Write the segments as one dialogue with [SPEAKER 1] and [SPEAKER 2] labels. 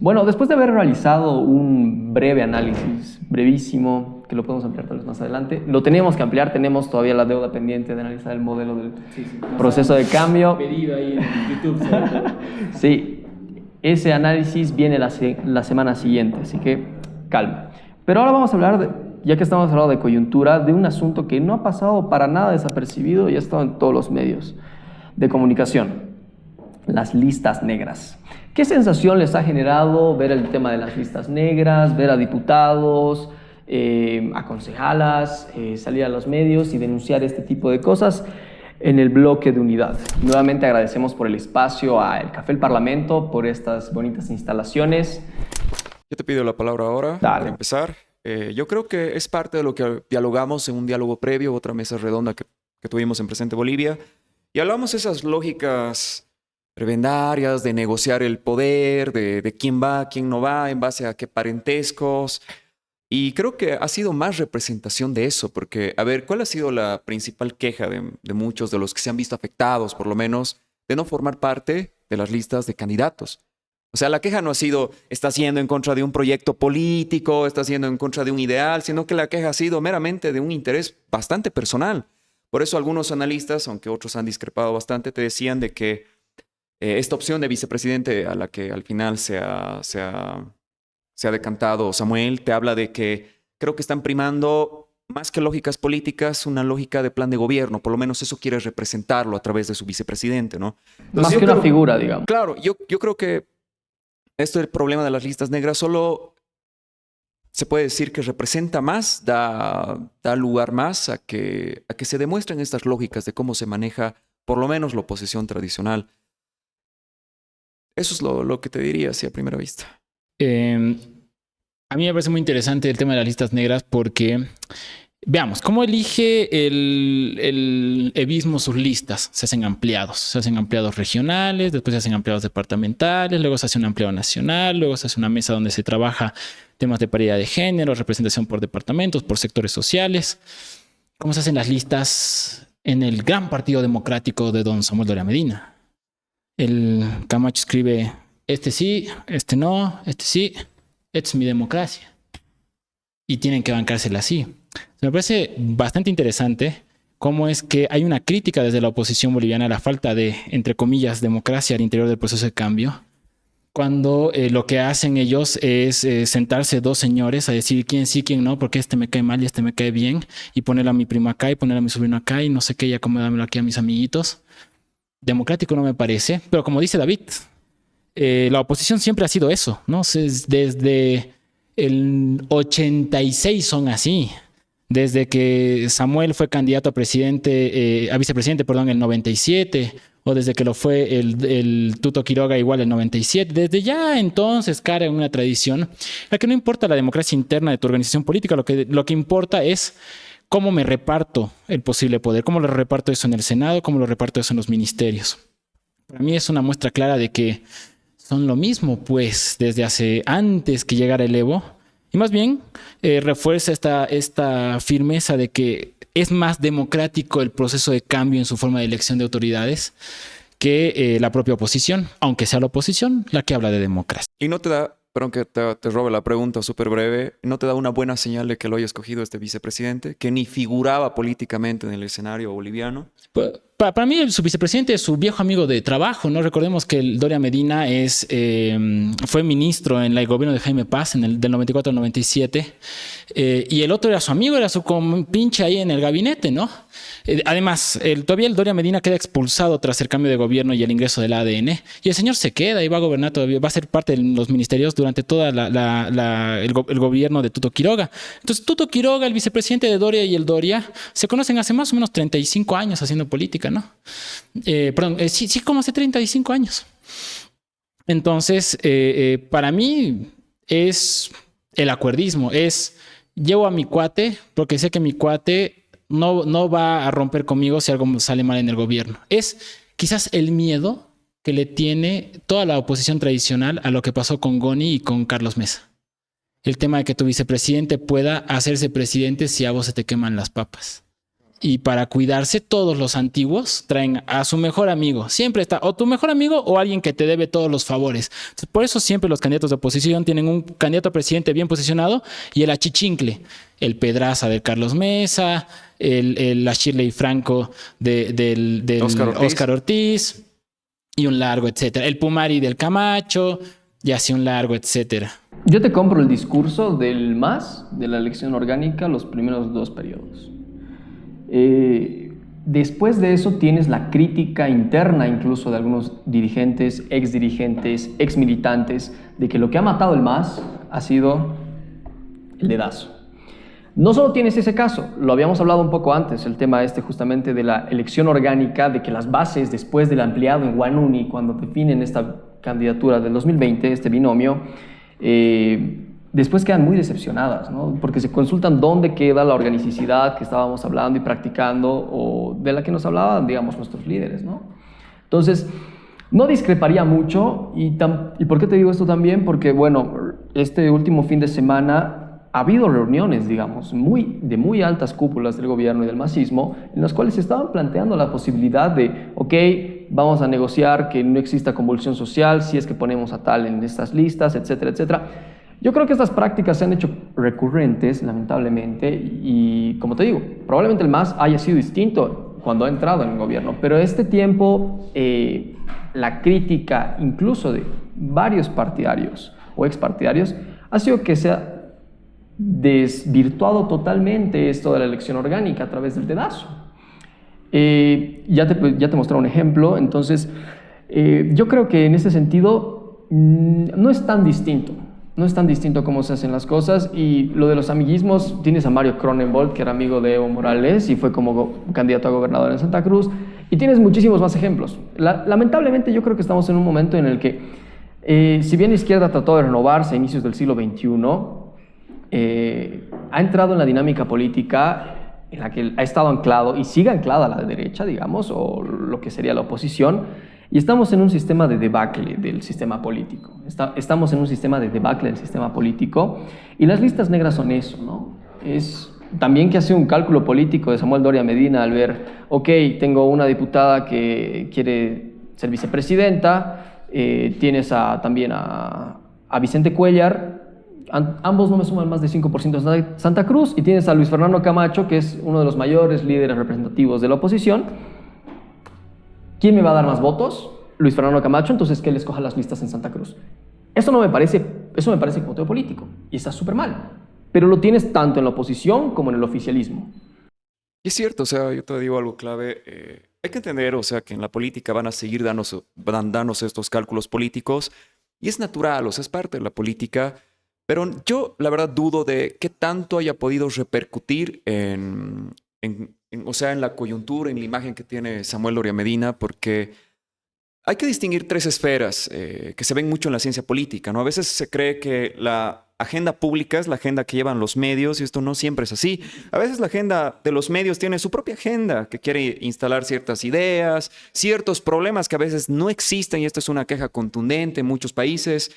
[SPEAKER 1] Bueno, después de haber realizado un breve análisis, brevísimo, que lo podemos ampliar tal vez más adelante, lo tenemos que ampliar, tenemos todavía la deuda pendiente de analizar el modelo del proceso de cambio.
[SPEAKER 2] Pedido ahí en YouTube, sobre todo.
[SPEAKER 1] Sí, ese análisis viene la semana siguiente, así que calma. Pero ahora vamos a hablar, ya que estamos hablando de coyuntura, de un asunto que no ha pasado para nada desapercibido y ha estado en todos los medios de comunicación: las listas negras. ¿Qué sensación les ha generado ver el tema de las listas negras, ver a diputados, a concejalas, salir a los medios y denunciar este tipo de cosas en el bloque de unidad? Nuevamente agradecemos por el espacio a El Café El Parlamento, por estas bonitas instalaciones.
[SPEAKER 3] Yo te pido la palabra ahora
[SPEAKER 1] Dale.
[SPEAKER 3] para empezar. Yo creo que es parte de lo que dialogamos en un diálogo previo, otra mesa redonda que tuvimos en Presente Bolivia, y hablamos esas lógicas prebendarias de negociar el poder, de quién va, quién no va, en base a qué parentescos. Y creo que ha sido más representación de eso, porque, a ver, ¿cuál ha sido la principal queja de muchos de los que se han visto afectados, por lo menos, de no formar parte de las listas de candidatos? O sea, la queja no ha sido, está siendo en contra de un proyecto político, está siendo en contra de un ideal, sino que la queja ha sido meramente de un interés bastante personal. Por eso algunos analistas, aunque otros han discrepado bastante, te decían de que esta opción de vicepresidente a la que al final se ha decantado Samuel, te habla de que creo que están primando, más que lógicas políticas, una lógica de plan de gobierno. Por lo menos eso quiere representarlo a través de su vicepresidente, ¿no? Entonces,
[SPEAKER 1] Más
[SPEAKER 3] yo
[SPEAKER 1] que una
[SPEAKER 3] creo-
[SPEAKER 1] figura, digamos.
[SPEAKER 3] Claro, yo creo que esto del problema de las listas negras solo se puede decir que representa más, da lugar más a que se demuestren estas lógicas de cómo se maneja por lo menos la oposición tradicional. Eso es lo que te diría así a primera vista.
[SPEAKER 2] A mí me parece muy interesante el tema de las listas negras porque, veamos, ¿cómo elige el evismo sus listas? Se hacen ampliados regionales, después se hacen ampliados departamentales, luego se hace un ampliado nacional, luego se hace una mesa donde se trabaja temas de paridad de género, representación por departamentos, por sectores sociales. ¿Cómo se hacen las listas en el gran partido democrático de don Samuel Doria Medina? El Camacho escribe, este sí, este no, este sí, esta es mi democracia. Y tienen que bancársela así. Me parece bastante interesante cómo es que hay una crítica desde la oposición boliviana a la falta de, entre comillas, democracia al interior del proceso de cambio, cuando lo que hacen ellos es sentarse dos señores a decir quién sí, quién no, porque este me cae mal y este me cae bien, y poner a mi primo acá y poner a mi sobrino acá y no sé qué, y acomodármelo aquí a mis amiguitos. Democrático no me parece, pero como dice David, la oposición siempre ha sido eso, ¿no? Desde el 86 son así. Desde que Samuel fue candidato a presidente, a vicepresidente, perdón, el 97, o desde que lo fue el Tuto Quiroga igual el 97. Desde ya entonces cara en una tradición, la que no importa la democracia interna de tu organización política, lo que importa es cómo me reparto el posible poder, cómo lo reparto eso en el Senado, cómo lo reparto eso en los ministerios. Para mí es una muestra clara de que son lo mismo, pues, desde hace antes que llegara el Evo. Y más bien refuerza esta firmeza de que es más democrático el proceso de cambio en su forma de elección de autoridades que la propia oposición, aunque sea la oposición la que habla de democracia.
[SPEAKER 3] Y no te da, perdón que te robe la pregunta súper breve, ¿no te da una buena señal de que lo haya escogido este vicepresidente, que ni figuraba políticamente en el escenario boliviano?
[SPEAKER 2] Para mí, su vicepresidente es su viejo amigo de trabajo, ¿no? Recordemos que el Doria Medina fue ministro en el gobierno de Jaime Paz del 94 al 97, y el otro era su amigo, era su pinche ahí en el gabinete, ¿no? Además, todavía el Doria Medina queda expulsado tras el cambio de gobierno y el ingreso del ADN, y el señor se queda y va a gobernar todavía, va a ser parte de los ministerios durante toda el gobierno de Tuto Quiroga. Entonces, Tuto Quiroga, el vicepresidente de Doria y el Doria, se conocen hace más o menos 35 años haciendo política, ¿no? Sí, como hace 35 años. Entonces, para mí es el acuerdismo, es llevo a mi cuate porque sé que mi cuate no va a romper conmigo si algo sale mal en el gobierno. Es quizás el miedo que le tiene toda la oposición tradicional a lo que pasó con Goni y con Carlos Mesa. El tema de que tu vicepresidente pueda hacerse presidente si a vos se te queman las papas. y para cuidarse todos los antiguos traen a su mejor amigo. Siempre está o tu mejor amigo o alguien que te debe todos los favores. Entonces, por eso siempre los candidatos de oposición tienen un candidato a presidente bien posicionado y el achichincle, el Pedraza del Carlos Mesa, la Shirley Franco del Oscar Ortiz y un largo, etcétera. El Pumari del Camacho y así un largo, etcétera.
[SPEAKER 1] Yo te compro el discurso del MAS, de la elección orgánica, los primeros 2 periodos. Después de eso tienes la crítica interna incluso de algunos dirigentes, exmilitantes, de que lo que ha matado el MAS ha sido el dedazo. No solo tienes ese caso, lo habíamos hablado un poco antes, el tema justamente de la elección orgánica, de que las bases después del ampliado en Guanuni, cuando definen esta candidatura del 2020, este binomio, después quedan muy decepcionadas, ¿no? Porque se consultan dónde queda la organicidad que estábamos hablando y practicando o de la que nos hablaban, digamos, nuestros líderes, ¿no? Entonces, no discreparía mucho y ¿por qué te digo esto también? Porque, bueno, este último fin de semana ha habido reuniones, digamos, de muy altas cúpulas del gobierno y del masismo, en las cuales se estaban planteando la posibilidad de, ok, vamos a negociar que no exista convulsión social si es que ponemos a tal en estas listas, etcétera, etcétera. Yo creo que estas prácticas se han hecho recurrentes, lamentablemente, y como te digo, probablemente el MAS haya sido distinto cuando ha entrado en el gobierno, pero este tiempo, la crítica incluso de varios partidarios o expartidarios ha sido que se ha desvirtuado totalmente esto de la elección orgánica a través del dedazo. Ya te mostré un ejemplo, entonces yo creo que en ese sentido no es tan distinto. No es tan distinto cómo se hacen las cosas, y lo de los amiguismos, tienes a Mario Cronenbold, que era amigo de Evo Morales y fue como candidato a gobernador en Santa Cruz, y tienes muchísimos más ejemplos. Lamentablemente yo creo que estamos en un momento en el que, si bien la izquierda trató de renovarse a inicios del siglo XXI, ha entrado en la dinámica política en la que ha estado anclado y sigue anclada a la derecha, digamos, o lo que sería la oposición. Y estamos en un sistema de debacle del sistema político. Estamos en un sistema de debacle del sistema político, y las listas negras son eso, ¿no? Es también que hace un cálculo político de Samuel Doria Medina al ver, ok, tengo una diputada que quiere ser vicepresidenta, tienes también a Vicente Cuellar, ambos no me suman más de 5% de Santa Cruz, y tienes a Luis Fernando Camacho, que es uno de los mayores líderes representativos de la oposición. ¿Quién me va a dar más votos? Luis Fernando Camacho, entonces que él escoja las listas en Santa Cruz. Eso me parece voteo político, y está súper mal. Pero lo tienes tanto en la oposición como en el oficialismo.
[SPEAKER 3] Y es cierto, o sea, yo te digo algo clave. Hay que entender, o sea, que en la política van a seguir dándose estos cálculos políticos, y es natural, o sea, es parte de la política. Pero yo, la verdad, dudo de qué tanto haya podido repercutir o sea, en la coyuntura, en la imagen que tiene Samuel Doria Medina, porque hay que distinguir 3 esferas que se ven mucho en la ciencia política, ¿no? A veces se cree que la agenda pública es la agenda que llevan los medios, y esto no siempre es así. A veces la agenda de los medios tiene su propia agenda, que quiere instalar ciertas ideas, ciertos problemas que a veces no existen, y esta es una queja contundente en muchos países.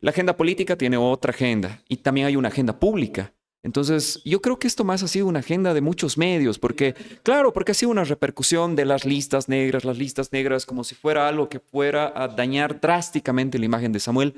[SPEAKER 3] La agenda política tiene otra agenda, y también hay una agenda pública. Entonces, yo creo que esto más ha sido una agenda de muchos medios, porque ha sido una repercusión de las listas negras, como si fuera algo que fuera a dañar drásticamente la imagen de Samuel.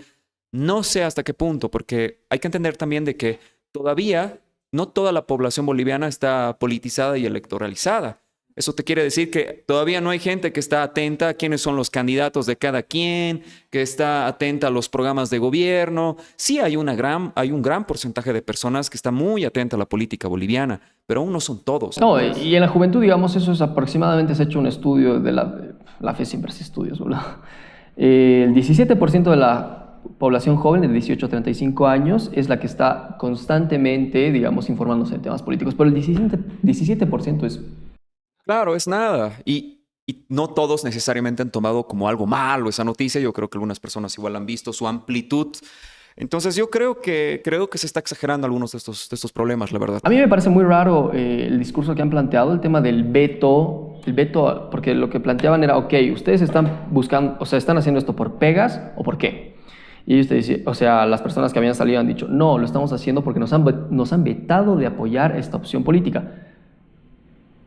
[SPEAKER 3] No sé hasta qué punto, porque hay que entender también de que todavía no toda la población boliviana está politizada y electoralizada. Eso te quiere decir que todavía no hay gente que está atenta a quiénes son los candidatos de cada quien, que está atenta a los programas de gobierno. Sí hay un gran porcentaje de personas que están muy atentas a la política boliviana, pero aún no son todos.
[SPEAKER 1] No, y en la juventud, digamos, eso es aproximadamente, se ha hecho un estudio de la FE siempre hace estudios, ¿verdad? El 17% de la población joven de 18 a 35 años es la que está constantemente, digamos, informándose de temas políticos, pero el 17% es...
[SPEAKER 3] Claro, es nada. Y no todos necesariamente han tomado como algo malo esa noticia. Yo creo que algunas personas igual han visto su amplitud. Entonces yo creo que se está exagerando algunos de estos problemas, la verdad.
[SPEAKER 1] A mí me parece muy raro el discurso que han planteado, el tema del veto, porque lo que planteaban era, ok, ustedes están buscando, o sea, están haciendo esto por pegas o por qué. Y ellos te dicen, o sea, las personas que habían salido han dicho, no, lo estamos haciendo porque nos han vetado de apoyar esta opción política.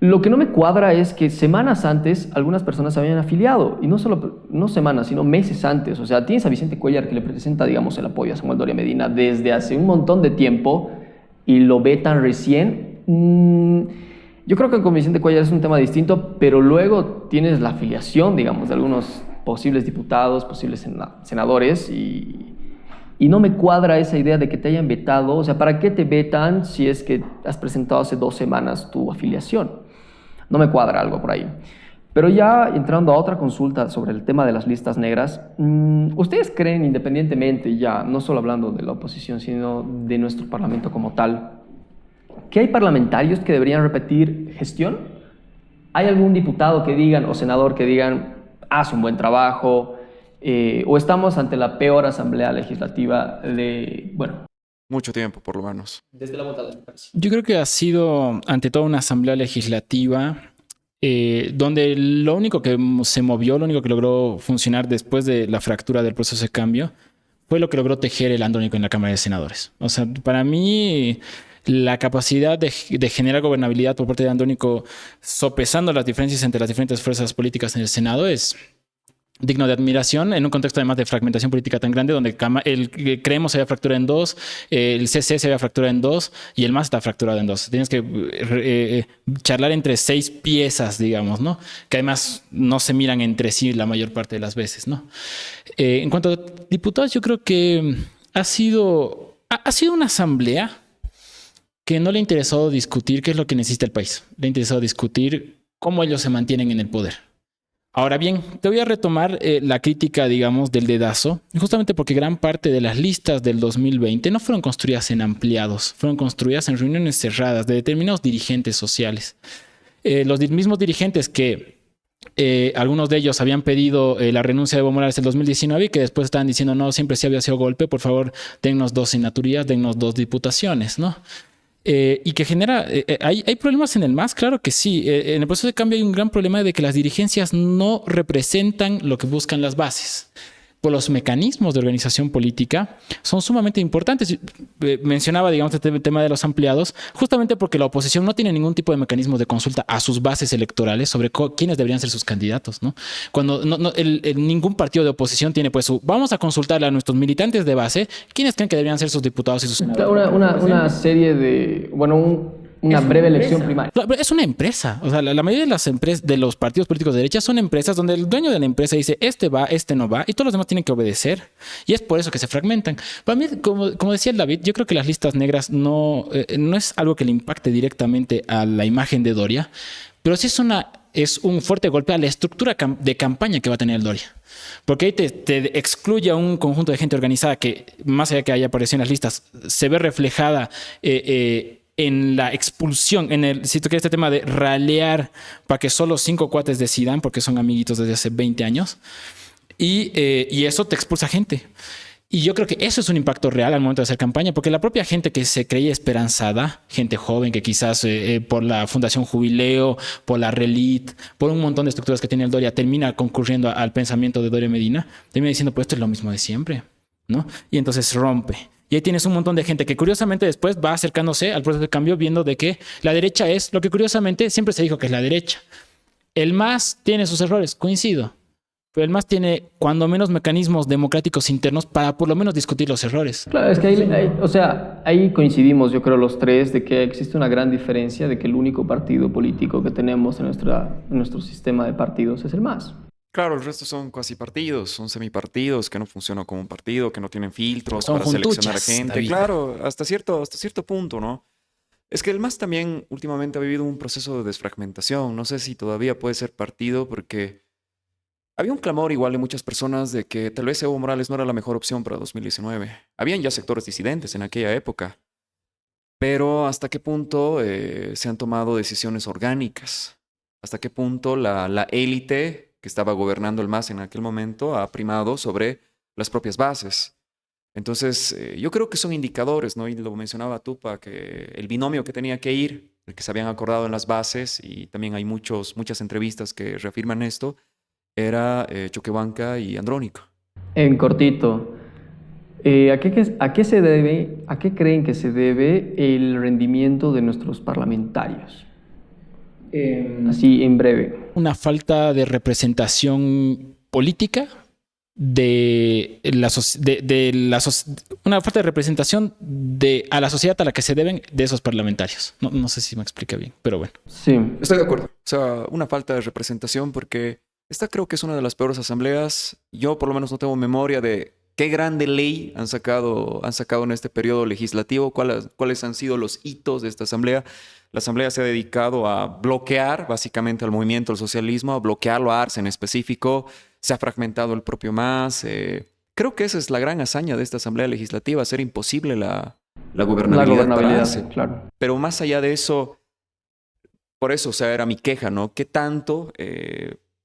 [SPEAKER 1] Lo que no me cuadra es que semanas antes algunas personas se habían afiliado, y no semanas, sino meses antes. O sea, tienes a Vicente Cuellar que le presenta, digamos, el apoyo a Samuel Doria Medina desde hace un montón de tiempo y lo ve tan recién. Yo creo que con Vicente Cuellar es un tema distinto, pero luego tienes la afiliación, digamos, de algunos posibles diputados, posibles senadores, y no me cuadra esa idea de que te hayan vetado. O sea, ¿para qué te vetan si es que has presentado hace 2 semanas tu afiliación? No me cuadra algo por ahí. Pero ya entrando a otra consulta sobre el tema de las listas negras, ¿ustedes creen, independientemente, ya no solo hablando de la oposición, sino de nuestro parlamento como tal, que hay parlamentarios que deberían repetir gestión? ¿Hay algún diputado que digan, o senador que digan, hace un buen trabajo, o estamos ante la peor asamblea legislativa de, bueno,
[SPEAKER 3] Mucho tiempo, por lo menos.
[SPEAKER 1] desde la votada, me parece?
[SPEAKER 2] Yo creo que ha sido ante todo una asamblea legislativa donde lo único que se movió, lo único que logró funcionar después de la fractura del proceso de cambio fue lo que logró tejer el Andrónico en la Cámara de Senadores. O sea, para mí la capacidad de generar gobernabilidad por parte de Andrónico, sopesando las diferencias entre las diferentes fuerzas políticas en el Senado, es digno de admiración en un contexto además de fragmentación política tan grande donde el Creemos se había fracturado en dos, el CC se había fracturado en dos y el MAS está fracturado en dos. Tienes que charlar entre 6 piezas, digamos, ¿no? Que además no se miran entre sí la mayor parte de las veces, ¿no? En cuanto a diputados, yo creo que ha sido una asamblea que no le ha interesado discutir qué es lo que necesita el país. Le ha interesado discutir cómo ellos se mantienen en el poder. Ahora bien, te voy a retomar la crítica, digamos, del dedazo, justamente porque gran parte de las listas del 2020 no fueron construidas en ampliados, fueron construidas en reuniones cerradas de determinados dirigentes sociales. Los mismos dirigentes que algunos de ellos habían pedido la renuncia de Evo Morales en el 2019 y que después estaban diciendo, no, siempre sí había sido golpe, por favor, dennos 2 senaturías, dennos 2 diputaciones, ¿no? Y que genera, ¿hay problemas en el MAS? Claro que sí. En el proceso de cambio hay un gran problema de que las dirigencias no representan lo que buscan las bases. Pues los mecanismos de organización política son sumamente importantes. Mencionaba, digamos, este tema de los ampliados, justamente porque la oposición no tiene ningún tipo de mecanismo de consulta a sus bases electorales sobre quiénes deberían ser sus candidatos, ¿no? Cuando ningún partido de oposición tiene, pues, vamos a consultarle a nuestros militantes de base quiénes creen que deberían ser sus diputados y sus senadores.
[SPEAKER 1] Una serie de, bueno, una breve elección primaria.
[SPEAKER 2] Es una empresa. O sea, la mayoría de las empresas, de los partidos políticos de derecha, son empresas donde el dueño de la empresa dice, este va, este no va, y todos los demás tienen que obedecer. Y es por eso que se fragmentan. Para mí, como decía el David, yo creo que las listas negras no es algo que le impacte directamente a la imagen de Doria, pero sí es un fuerte golpe a la estructura de campaña que va a tener el Doria. Porque ahí te excluye a un conjunto de gente organizada que, más allá de que haya aparecido en las listas, se ve reflejada en la expulsión, si tú quieres, este tema de ralear para que solo 5 cuates decidan, porque son amiguitos desde hace 20 años, y eso te expulsa gente. Y yo creo que eso es un impacto real al momento de hacer campaña, porque la propia gente que se creía esperanzada, gente joven que quizás por la Fundación Jubileo, por la Relit, por un montón de estructuras que tiene el Doria, termina concurriendo al pensamiento de Doria Medina, termina diciendo, pues esto es lo mismo de siempre, ¿no? Y entonces rompe. Y ahí tienes un montón de gente que curiosamente después va acercándose al proceso de cambio viendo de que la derecha es lo que curiosamente siempre se dijo que es la derecha. El MAS tiene sus errores, coincido. Pero el MAS tiene cuando menos mecanismos democráticos internos para por lo menos discutir los errores.
[SPEAKER 1] Claro, es que ahí coincidimos, yo creo, los tres, de que existe una gran diferencia, de que el único partido político que tenemos en nuestro sistema de partidos es el MAS.
[SPEAKER 3] Claro, el resto son cuasi partidos, son semipartidos que no funcionan como un partido, que no tienen filtros
[SPEAKER 2] Son
[SPEAKER 3] para seleccionar a
[SPEAKER 2] juntuchas,
[SPEAKER 3] gente.
[SPEAKER 2] David.
[SPEAKER 3] Claro, hasta cierto punto, ¿no? Es que el MAS también últimamente ha vivido un proceso de desfragmentación. No sé si todavía puede ser partido porque había un clamor igual de muchas personas de que tal vez Evo Morales no era la mejor opción para 2019. Habían ya sectores disidentes en aquella época. Pero ¿hasta qué punto se han tomado decisiones orgánicas? ¿Hasta qué punto la élite que estaba gobernando el MAS en aquel momento ha primado sobre las propias bases? Entonces, yo creo que son indicadores, ¿no? Y lo mencionaba Tupa, que el binomio que tenía que ir, el que se habían acordado en las bases, y también hay muchas entrevistas que reafirman esto, era Choquehuanca y Andrónico.
[SPEAKER 1] En cortito, ¿a qué creen que se debe el rendimiento de nuestros parlamentarios? Así en breve.
[SPEAKER 2] Una falta de representación política una falta de representación a la sociedad a la que se deben de esos parlamentarios. No sé si me explica bien, pero bueno.
[SPEAKER 1] Sí.
[SPEAKER 3] Estoy de acuerdo. O sea, una falta de representación porque esta creo que es una de las peores asambleas. Yo por lo menos no tengo memoria de qué grande ley han sacado en este periodo legislativo, cuáles han sido los hitos de esta asamblea. La asamblea se ha dedicado a bloquear básicamente al movimiento del socialismo, a bloquearlo a Arce en específico. Se ha fragmentado el propio MAS. Creo que esa es la gran hazaña de esta asamblea legislativa, hacer imposible la gobernabilidad para Arce.
[SPEAKER 1] Claro.
[SPEAKER 3] Pero más allá de eso, por eso, o sea, era mi queja, ¿no? ¿Qué tanto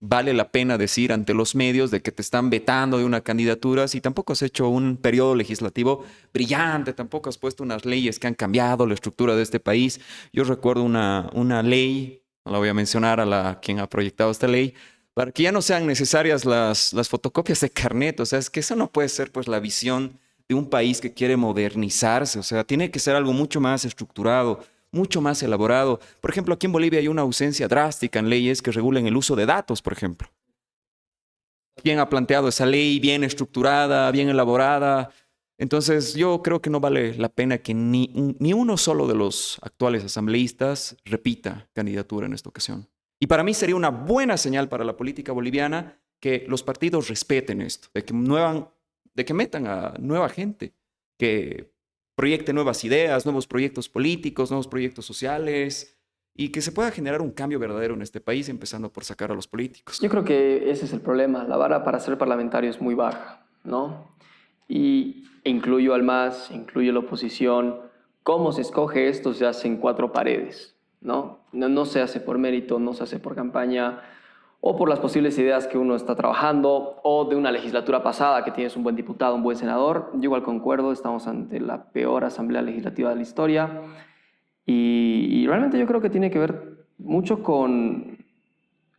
[SPEAKER 3] vale la pena decir ante los medios de que te están vetando de una candidatura si tampoco has hecho un periodo legislativo brillante, tampoco has puesto unas leyes que han cambiado la estructura de este país? Yo recuerdo una ley, no la voy a mencionar quien ha proyectado esta ley, para que ya no sean necesarias las fotocopias de carnet. O sea, es que eso no puede ser pues la visión de un país que quiere modernizarse. O sea, tiene que ser algo mucho más estructurado, mucho más elaborado. Por ejemplo, aquí en Bolivia hay una ausencia drástica en leyes que regulen el uso de datos, por ejemplo. ¿Quién ha planteado esa ley bien estructurada, bien elaborada? Entonces, yo creo que no vale la pena que ni uno solo de los actuales asambleístas repita candidatura en esta ocasión. Y para mí sería una buena señal para la política boliviana que los partidos respeten esto, de que metan a nueva gente, que proyecte nuevas ideas, nuevos proyectos políticos, nuevos proyectos sociales, y que se pueda generar un cambio verdadero en este país, empezando por sacar a los políticos.
[SPEAKER 1] Yo creo que ese es el problema. La vara para ser parlamentario es muy baja, ¿no? Y incluyo al MAS, incluyo a la oposición. ¿Cómo se escoge esto? Se hace en cuatro paredes, ¿no? No se hace por mérito, no se hace por campaña, o por las posibles ideas que uno está trabajando, o de una legislatura pasada que tienes un buen diputado, un buen senador. Yo igual concuerdo, estamos ante la peor asamblea legislativa de la historia, y realmente yo creo que tiene que ver mucho con,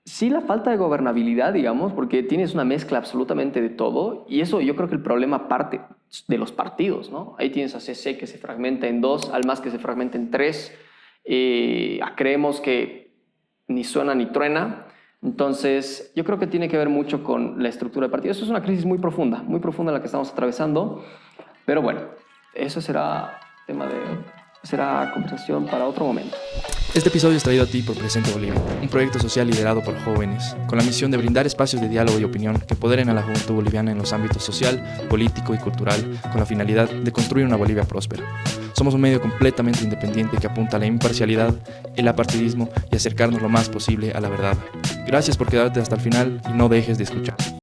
[SPEAKER 1] sí, la falta de gobernabilidad, digamos, porque tienes una mezcla absolutamente de todo, y eso yo creo que el problema parte de los partidos, ¿no? Ahí tienes a CC que se fragmenta en dos, al MAS que se fragmenta en tres, creemos que ni suena ni truena. Entonces, yo creo que tiene que ver mucho con la estructura del partido. Eso es una crisis muy profunda la que estamos atravesando. Pero bueno, eso será conversación para otro momento.
[SPEAKER 4] Este episodio es traído a ti por Presente Bolivia, un proyecto social liderado por jóvenes, con la misión de brindar espacios de diálogo y opinión que empoderen a la juventud boliviana en los ámbitos social, político y cultural, con la finalidad de construir una Bolivia próspera. Somos un medio completamente independiente que apunta a la imparcialidad, el apartidismo y acercarnos lo más posible a la verdad. Gracias por quedarte hasta el final y no dejes de escuchar.